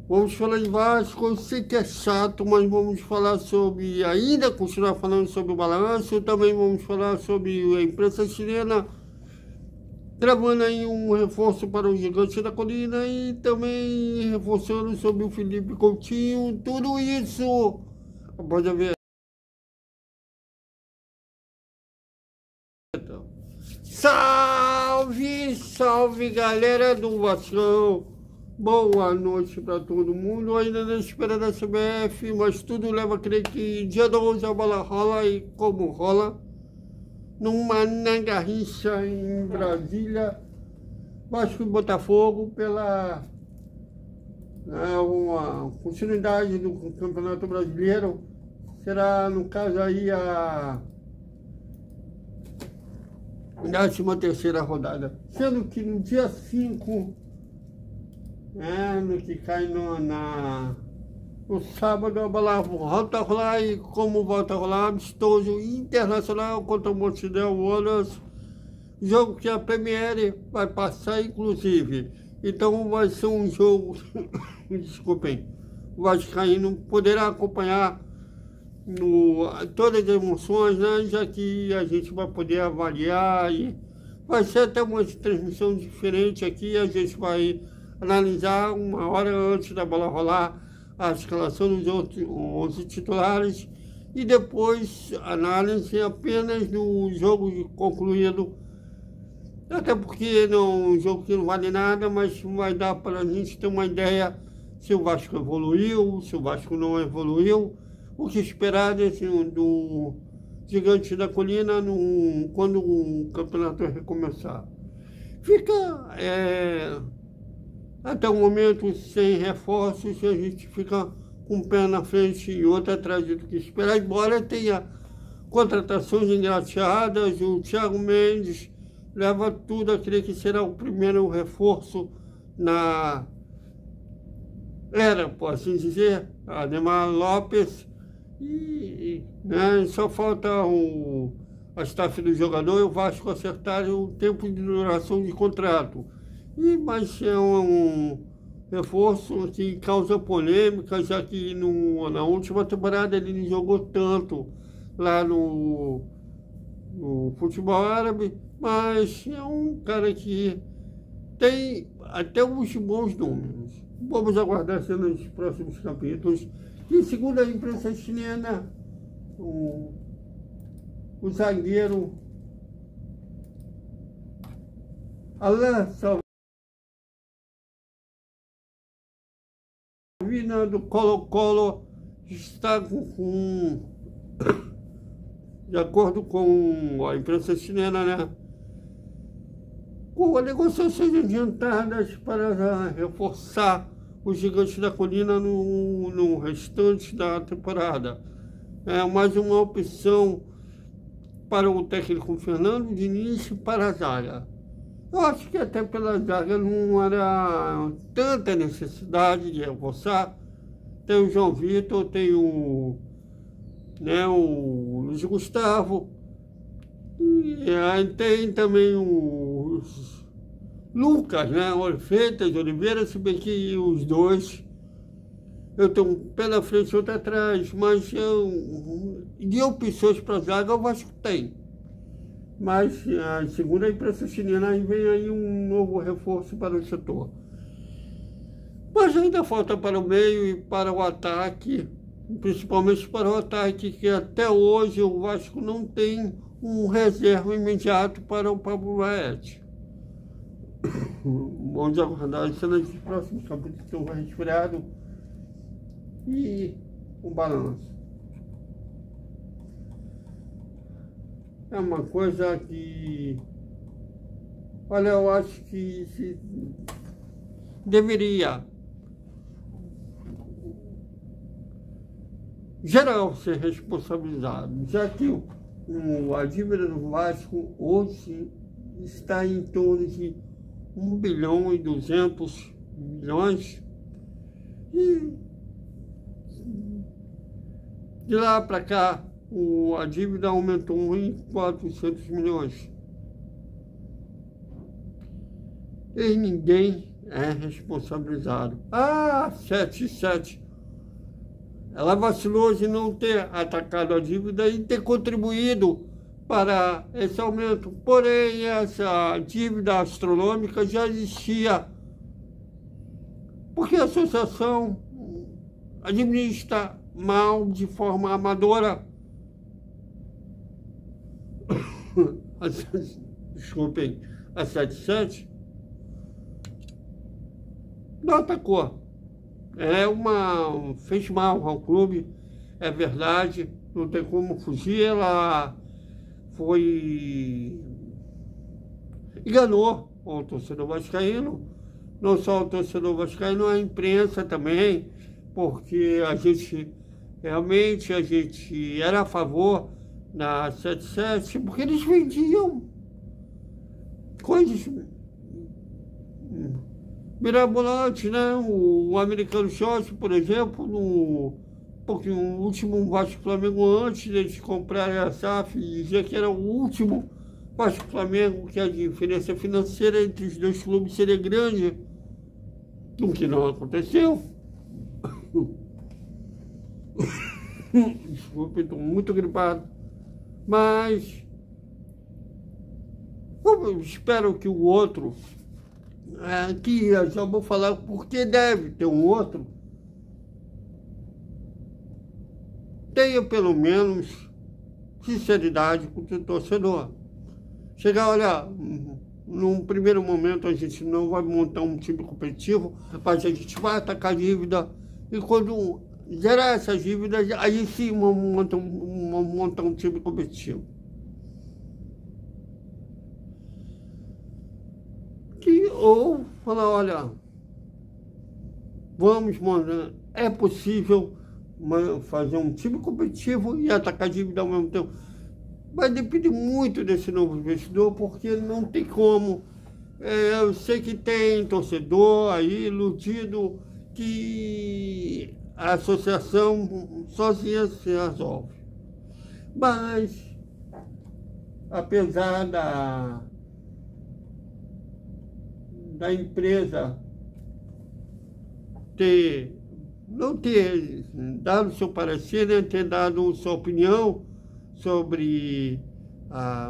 Vamos falar de Vasco, eu sei que é chato, mas vamos falar sobre, ainda continuar falando sobre o balanço, também vamos falar sobre a imprensa chilena, travando aí um reforço para o Gigante da Colina e também reforçando sobre o Felipe Coutinho, tudo isso pode haver. Salve, salve galera do Vascão! Boa noite para todo mundo, ainda na espera da CBF, mas tudo leva a crer que dia 12 a bola rola e como rola, numa Garrincha em Brasília, Vasco e Botafogo pela uma continuidade do Campeonato Brasileiro, será no caso aí a 13ª rodada, sendo que no dia 5, no que cai no sábado, a bola volta a rolar e como volta a rolar, amistoso internacional contra o Montevideo Wanderers, jogo que a Premier vai passar inclusive, então vai ser um jogo, desculpem, o vascaíno poderá acompanhar todas as emoções, né, já que a gente vai poder avaliar e vai ser até uma transmissão diferente aqui, a gente vai analisar uma hora antes da bola rolar a escalação dos outros 11 titulares e depois análise apenas no jogo concluído, até porque é um jogo que não vale nada, mas vai dar para a gente ter uma ideia se o Vasco evoluiu, se o Vasco não evoluiu, o que esperar do Gigante da Colina quando o campeonato recomeçar. Fica até o momento sem reforços, a gente fica com um pé na frente e outro atrás do que esperar, embora tenha contratações engraxadas. O Thiago Mendes leva tudo a crer que será o primeiro reforço por assim dizer, Ademar Lopes, e só falta a staff do jogador e o Vasco acertar o tempo de duração de contrato. Mas é um reforço que causa polêmica, já que na última temporada ele não jogou tanto lá no futebol árabe, mas é um cara que tem até uns bons números. Vamos aguardar cenas nos próximos capítulos. E segundo a imprensa chilena, o zagueiro Alain Salvina do Colo-Colo está de acordo com a imprensa chilena, né, com negociações adiantadas para reforçar o Gigante da Colina no restante da temporada. É mais uma opção para o técnico Fernando Diniz para a zaga. Eu acho que até pela zaga não era tanta necessidade de reforçar. Tem o João Vitor, tem o Luiz Gustavo, e aí tem também o Lucas, Freitas, Oliveira, se bem que os dois, eu tenho um pé na frente e outro atrás, mas de opções para zaga eu acho que tem. Mas, segundo a imprensa chilena, vem aí um novo reforço para o setor. Mas ainda falta para o meio e para o ataque, principalmente para o ataque, que até hoje o Vasco não tem um reserva imediato para o Pablo Baete. Vamos aguardar as cenas dos próximos capítulos, que estão resfriado e o balanço. É uma coisa que, olha, eu acho que deveria geral ser responsabilizado, já que a dívida do Vasco hoje está em torno de 1,2 bilhão, e de lá para cá a dívida aumentou em 400 milhões. E ninguém é responsabilizado. Ah, 7,7. Ela vacilou de não ter atacado a dívida e ter contribuído para esse aumento. Porém, essa dívida astronômica já existia, porque a associação administra mal, de forma amadora. Desculpem, a 77 não atacou. Fez mal ao clube, é verdade, não tem como fugir. Ela enganou o torcedor vascaíno, não só o torcedor vascaíno, a imprensa também, porque a gente era a favor da 77, porque eles vendiam coisas mirabolantes, né? O americano Jorge, por exemplo, porque o último Vasco Flamengo, antes de comprarem a SAF, dizia que era o último Vasco Flamengo, que a diferença financeira entre os dois clubes seria grande, o que não aconteceu. Desculpe, estou muito gripado. Mas eu espero que o outro, que eu já vou falar porque deve ter um outro, tenha pelo menos sinceridade com o torcedor. Chegar, olha, num primeiro momento a gente não vai montar um time competitivo, mas a gente vai atacar a dívida, e quando gerar essas dívidas, aí sim montar um time competitivo. Ou falar, olha, vamos mandar, é possível fazer um time competitivo e atacar a dívida ao mesmo tempo. Vai depender muito desse novo investidor, porque não tem como. Eu sei que tem torcedor aí iludido que a associação sozinha se resolve. Mas, apesar da empresa não ter dado seu parecer, né, ter dado sua opinião sobre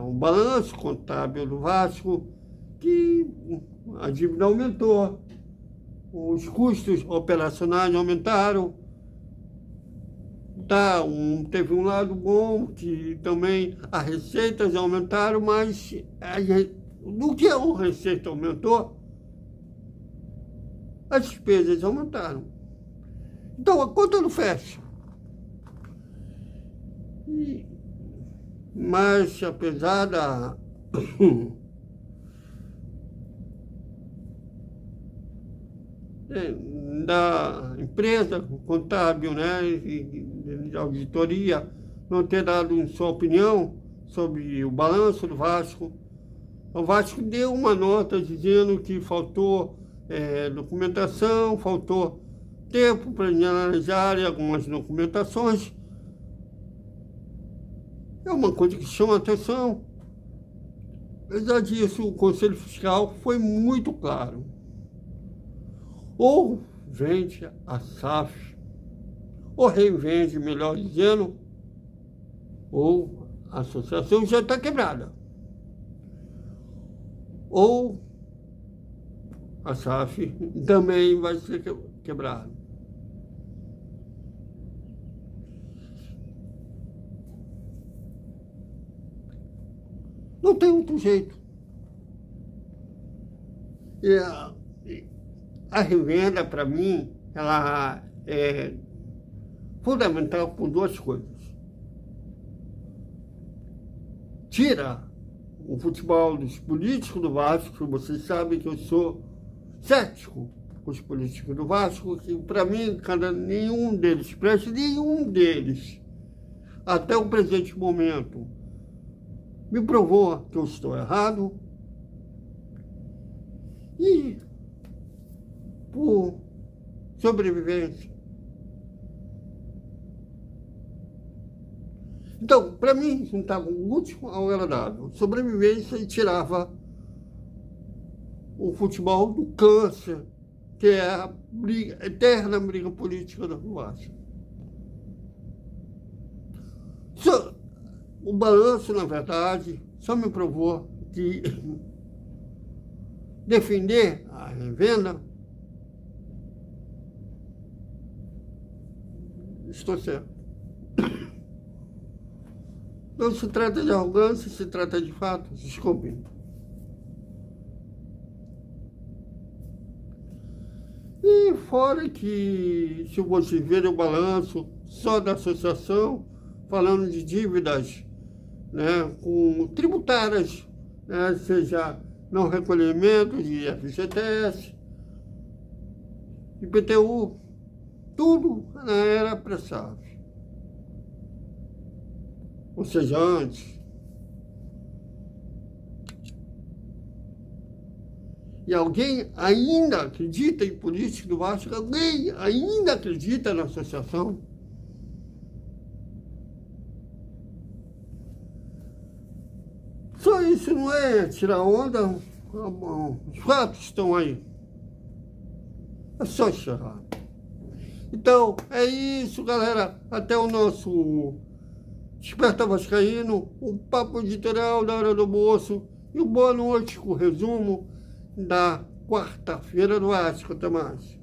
o balanço contábil do Vasco, que a dívida aumentou, os custos operacionais aumentaram. Teve um lado bom, que também as receitas aumentaram, mas no que a receita aumentou, as despesas aumentaram. Então a conta não fecha. Mas apesar da empresa contábil, né, de auditoria, não ter dado sua opinião sobre o balanço do Vasco, o Vasco deu uma nota dizendo que faltou documentação, faltou tempo para analisar algumas documentações. É uma coisa que chama a atenção. Apesar disso, o Conselho Fiscal foi muito claro. Ou vende a SAF, ou revende, melhor dizendo, ou a associação já está quebrada. Ou a SAF também vai ser quebrada. Não tem outro jeito. A revenda, para mim, ela é fundamental por duas coisas. Tira o futebol dos políticos do Vasco, vocês sabem que eu sou cético com os políticos do Vasco, que para mim, nenhum deles presta, nenhum deles, até o presente momento, me provou que eu estou errado. E por sobrevivência. Então, para mim, juntava o último ao agradável. Sobrevivência e tirava o futebol do câncer, que é a eterna briga política da Vasco. O balanço, na verdade, só me provou que defender a revenda, estou certo. Não se trata de arrogância, se trata de fato, desculpe. E fora que, se você ver o balanço só da associação, falando de dívidas, né, com tributárias, né, seja não recolhimento de FGTS, IPTU, tudo era apressável. Ou seja, antes. E alguém ainda acredita em política do Vasco? Alguém ainda acredita na associação? Só isso não é tirar onda, os fatos estão aí. É só chorar. Então, é isso, galera. Até o nosso Desperta Vascaíno, o papo editorial da Hora do Almoço e o boa noite com o resumo da quarta-feira do Vasco. Até mais.